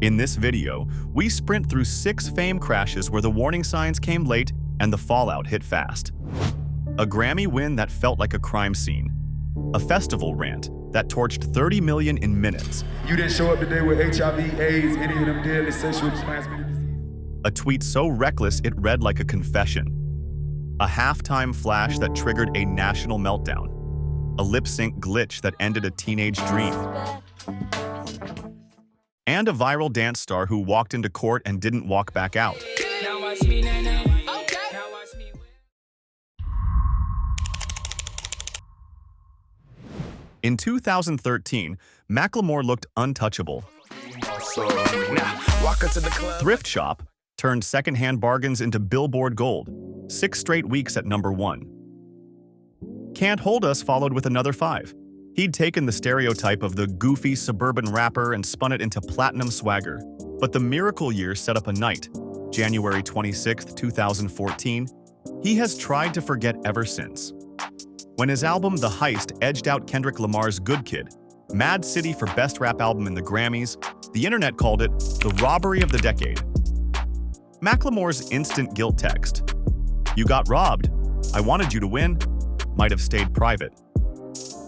In this video, we sprint through 6 fame crashes where the warning signs came late and the fallout hit fast. A Grammy win that felt like a crime scene. A festival rant that torched 30 million in minutes. You didn't show up today with HIV, AIDS, any of them deadly sexually transmitted diseases. A tweet so reckless it read like a confession. A halftime flash that triggered a national meltdown. A lip-sync glitch that ended a teenage dream. And a viral dance star who walked into court and didn't walk back out. In 2013, Macklemore looked untouchable. Thrift Shop turned secondhand bargains into Billboard Gold, 6 straight weeks at #1. Can't Hold Us followed with another 5. He'd taken the stereotype of the goofy suburban rapper and spun it into platinum swagger. But the miracle year set up a night, January 26, 2014. He has tried to forget ever since. When his album The Heist edged out Kendrick Lamar's Good Kid, Mad City for Best Rap Album in the Grammys, the internet called it the robbery of the decade. Macklemore's instant guilt text, "You got robbed. I wanted you to win," might have stayed private.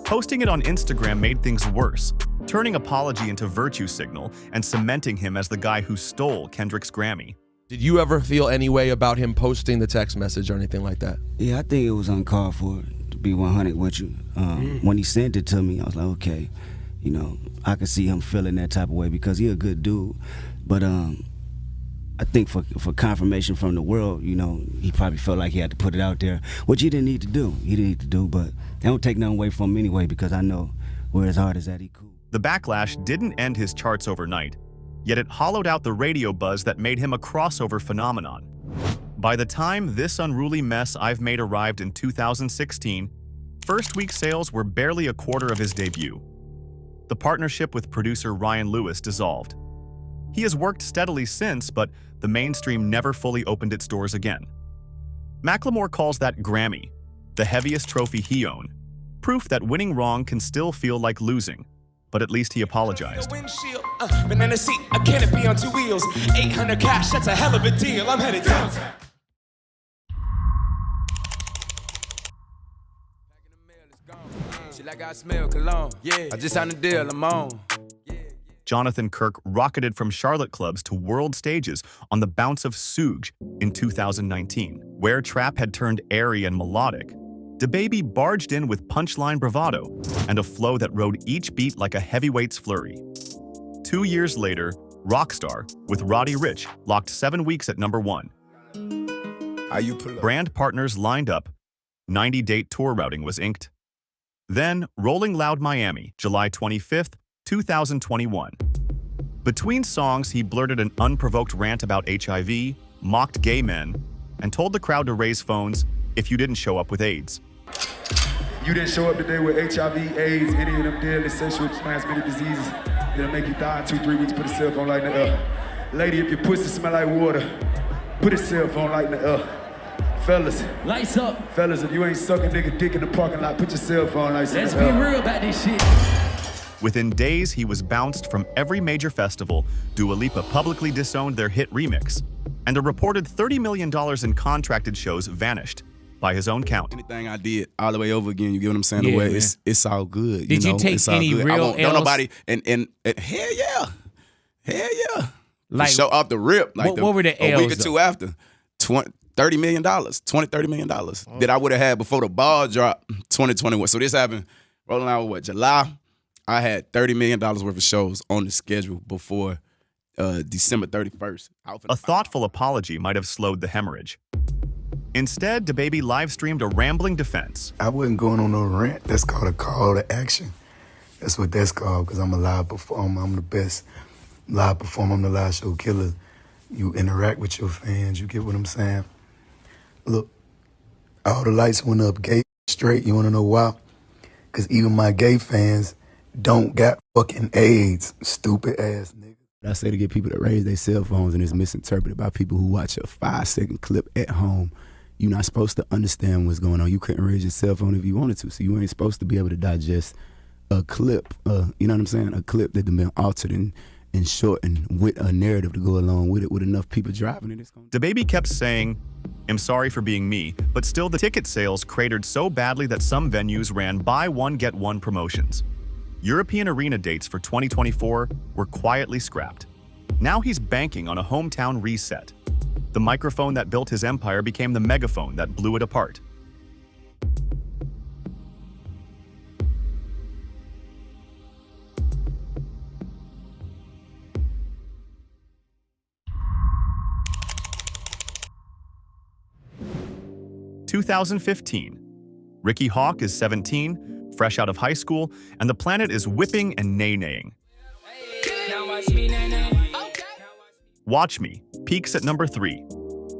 Posting it on Instagram made things worse, turning apology into virtue signal and cementing him as the guy who stole Kendrick's Grammy. Did you ever feel any way about him posting the text message or anything like that? Yeah, I think it was uncalled for, to be 100 with you. When he sent it to me, I was like, okay, you know, I could see him feeling that type of way because he a good dude. But I think for confirmation from the world, you know, he probably felt like he had to put it out there, which he didn't need to do. He didn't need to do, but I don't take nothing away from him anyway because I know where his heart is at, he cool. The backlash didn't end his charts overnight, yet it hollowed out the radio buzz that made him a crossover phenomenon. By the time This Unruly Mess I've Made arrived in 2016, first-week sales were barely a quarter of his debut. The partnership with producer Ryan Lewis dissolved. He has worked steadily since, but the mainstream never fully opened its doors again. Macklemore calls that Grammy, the heaviest trophy he owned, proof that winning wrong can still feel like losing, but at least he apologized. Banana seat, a canopy on 2 wheels, 800 cash, that's a hell of a deal, I'm headed downtown. Like I smell cologne, yeah, I just signed a deal, I'm on. Jonathan Kirk rocketed from Charlotte clubs to world stages on the bounce of Suge in 2019, where trap had turned airy and melodic. DaBaby barged in with punchline bravado and a flow that rode each beat like a heavyweight's flurry. 2 years later, Rockstar with Roddy Ricch locked 7 weeks at #1. Brand partners lined up, 90-date tour routing was inked. Then, Rolling Loud Miami, July 25th, 2021. Between songs, he blurted an unprovoked rant about HIV, mocked gay men, and told the crowd to raise phones if you didn't show up with AIDS. You didn't show up today with HIV, AIDS, any of them deadly sexually transmitted diseases that'll make you die in 2-3 weeks. Put a cell phone light in the air. Lady, if your pussy smell like water, put a cell phone light in the air. Fellas. Lights up. Fellas, if you ain't sucking nigga dick in the parking lot, put your cell phone lights in the air. Let's be real about this shit. Within days, he was bounced from every major festival. Dua Lipa publicly disowned their hit remix. And a reported $30 million in contracted shows vanished, by his own count. Anything I did all the way over again, you get what I'm saying? Yeah, the way man. it's all good. Did you take any real I L's? won't, don't nobody, and hell yeah. Like, show off the rip. Like what were the a L's week or two though? after, $30 million that I would have had before the ball dropped 2021. So this happened rolling out with July. I had $30 million worth of shows on the schedule before December 31st. A thoughtful apology might have slowed the hemorrhage. Instead, DaBaby live-streamed a rambling defense. I wasn't going on no rant. That's called a call to action. That's what that's called, because I'm a live performer. I'm the best live performer. I'm the live show killer. You interact with your fans. You get what I'm saying? Look, all the lights went up gay straight. You want to know why? Because even my gay fans don't got fucking AIDS, stupid ass nigga. I say to get people to raise their cell phones, and it's misinterpreted by people who watch a 5-second clip at home. You're not supposed to understand what's going on. You couldn't raise your cell phone if you wanted to, so you ain't supposed to be able to digest a clip, you know what I'm saying? A clip that been altered and and short and with a narrative to go along with it, with enough people driving it. DaBaby kept saying, "I'm sorry for being me," but still the ticket sales cratered so badly that some venues ran buy one, get one promotions. European arena dates for 2024 were quietly scrapped. Now he's banking on a hometown reset. The microphone that built his empire became the megaphone that blew it apart. (2015). Ricky Hawk is 17, fresh out of high school, and the planet is whipping and nay-naying. Watch Me peaks at number 3,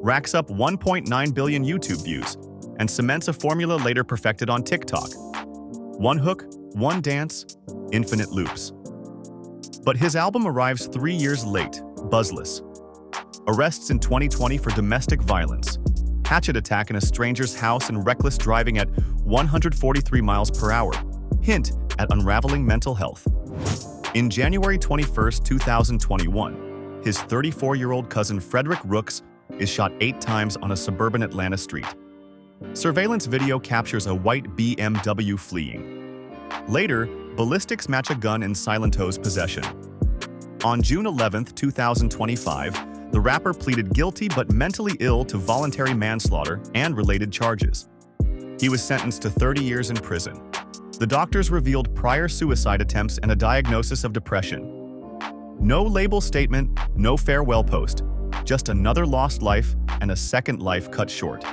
racks up 1.9 billion YouTube views, and cements a formula later perfected on TikTok. One hook, one dance, infinite loops. But his album arrives 3 years late, buzzless. Arrests in 2020 for domestic violence, hatchet attack in a stranger's house, and reckless driving at 143 miles per hour. Hint at unraveling mental health. In January 21, 2021, his 34-year-old cousin Frederick Rooks is shot 8 times on a suburban Atlanta street. Surveillance video captures a white BMW fleeing. Later, ballistics match a gun in Silento's possession. On June 11, 2025, the rapper pleaded guilty but mentally ill to voluntary manslaughter and related charges. He was sentenced to 30 years in prison. The doctors revealed prior suicide attempts and a diagnosis of depression. No label statement, no farewell post, just another lost life and a second life cut short.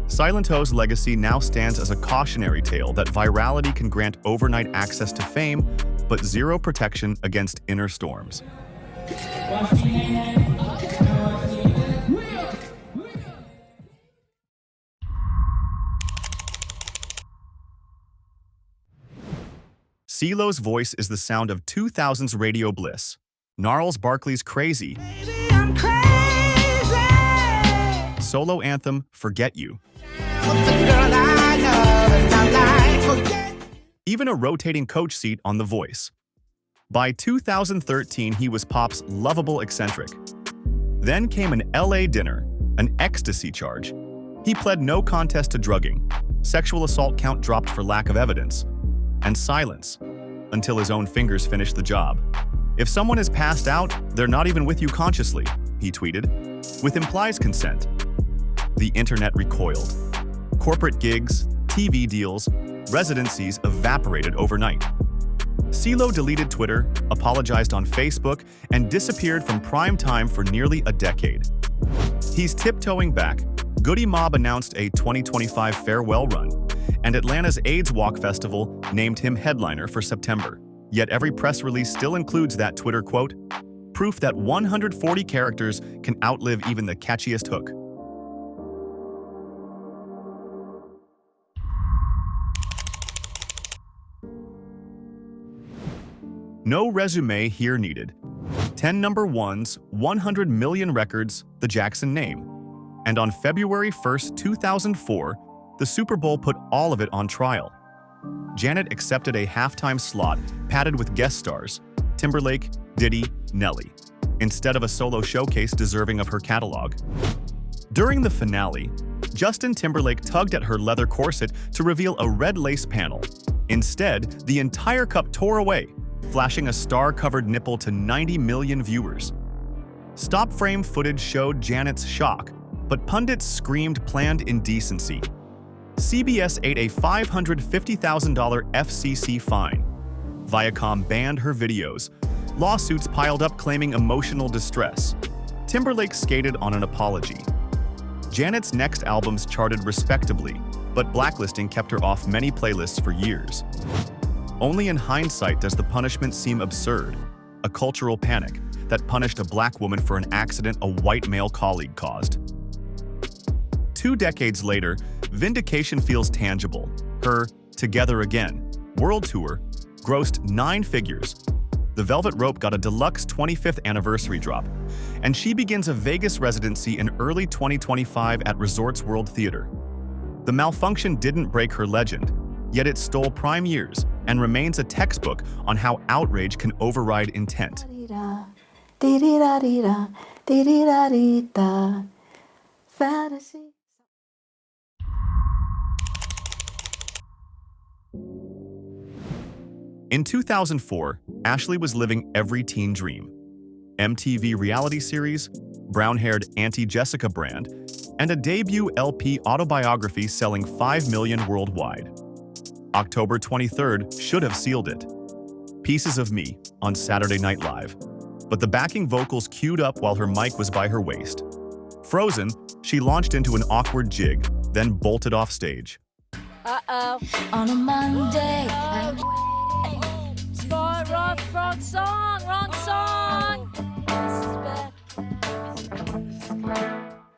Silento's legacy now stands as a cautionary tale that virality can grant overnight access to fame, but zero protection against inner storms. CeeLo's voice is the sound of 2000's radio bliss. Gnarls Barkley's Crazy. Baby, I'm crazy. Solo anthem, Forget You. Even a rotating coach seat on The Voice. By 2013, he was pop's lovable eccentric. Then came an LA dinner, an ecstasy charge. He pled no contest to drugging. Sexual assault count dropped for lack of evidence. And silence, until his own fingers finished the job. If someone is passed out, they're not even with you consciously, he tweeted, with implies consent. The internet recoiled. Corporate gigs, TV deals, residencies evaporated overnight. CeeLo deleted Twitter, apologized on Facebook, and disappeared from prime time for nearly a decade. He's tiptoeing back. Goody Mob announced a 2025 farewell run, and Atlanta's AIDS Walk Festival named him headliner for September. Yet every press release still includes that Twitter quote, proof that 140 characters can outlive even the catchiest hook. No resume here needed. 10 number ones, 100 million records, the Jackson name. And on February 1st, 2004, the Super Bowl put all of it on trial. Janet accepted a halftime slot padded with guest stars, Timberlake, Diddy, Nelly, instead of a solo showcase deserving of her catalog. During the finale, Justin Timberlake tugged at her leather corset to reveal a red lace panel. Instead, the entire cup tore away, flashing a star-covered nipple to 90 million viewers. Stop-frame footage showed Janet's shock, but pundits screamed planned indecency. CBS ate a $550,000 FCC fine. Viacom banned her videos. Lawsuits piled up claiming emotional distress. Timberlake skated on an apology. Janet's next albums charted respectably, but blacklisting kept her off many playlists for years. Only in hindsight does the punishment seem absurd, a cultural panic that punished a black woman for an accident a white male colleague caused. 2 decades later, vindication feels tangible. Her Together Again world tour grossed 9 figures. The Velvet Rope got a deluxe 25th anniversary drop, and she begins a Vegas residency in early 2025 at Resorts World Theater. The malfunction didn't break her legend, yet it stole prime years and remains a textbook on how outrage can override intent. Dee-dee-da-dee-da, dee-dee-da-dee-da, dee-dee-da-dee-da. Fantasy. In 2004, Ashlee was living every teen dream. MTV reality series, brown-haired Auntie Jessica brand, and a debut LP autobiography selling 5 million worldwide. October 23rd should have sealed it. Pieces of Me on Saturday Night Live, but the backing vocals queued up while her mic was by her waist. Frozen, she launched into an awkward jig, then bolted off stage. Uh-oh. On a Monday. Wrong song.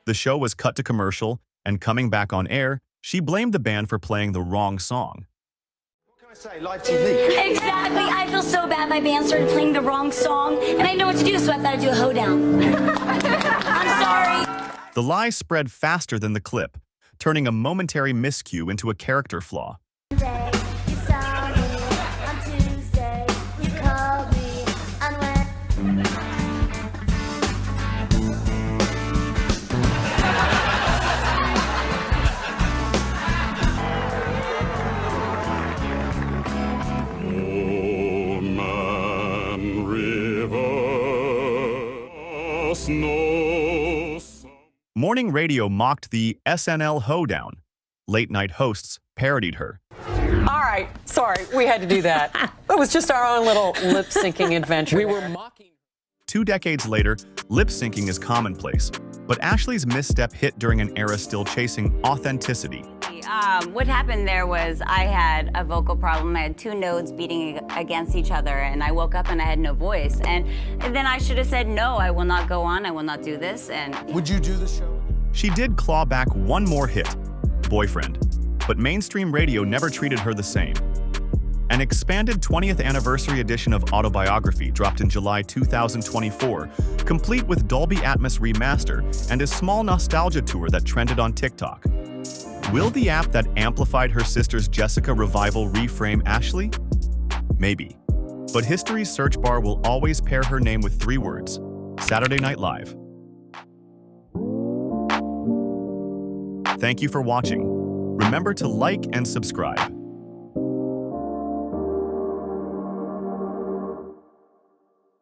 The show was cut to commercial, and coming back on air, she blamed the band for playing the wrong song. Live TV. Exactly. I feel so bad my band started playing the wrong song, and I didn't know what to do, so I thought I'd do a hoedown. I'm sorry. The lie spread faster than the clip, turning a momentary miscue into a character flaw. Morning radio mocked the SNL hoedown. Late-night hosts parodied her. All right, sorry, we had to do that. It was just our own little lip-syncing adventure. We were mocking. 2 decades later, lip-syncing is commonplace, but Ashlee's misstep hit during an era still chasing authenticity. What happened there was I had a vocal problem. I had 2 nodes beating against each other, and I woke up and I had no voice. And then I should have said, no, I will not go on. I will not do this. And would you do the show? She did claw back one more hit, Boyfriend, but mainstream radio never treated her the same. An expanded 20th anniversary edition of Autobiography dropped in July 2024, complete with Dolby Atmos remaster and a small nostalgia tour that trended on TikTok. Will the app that amplified her sister's Jessica revival reframe Ashlee? Maybe. But history's search bar will always pair her name with 3 words: Saturday Night Live. Thank you for watching. Remember to like and subscribe.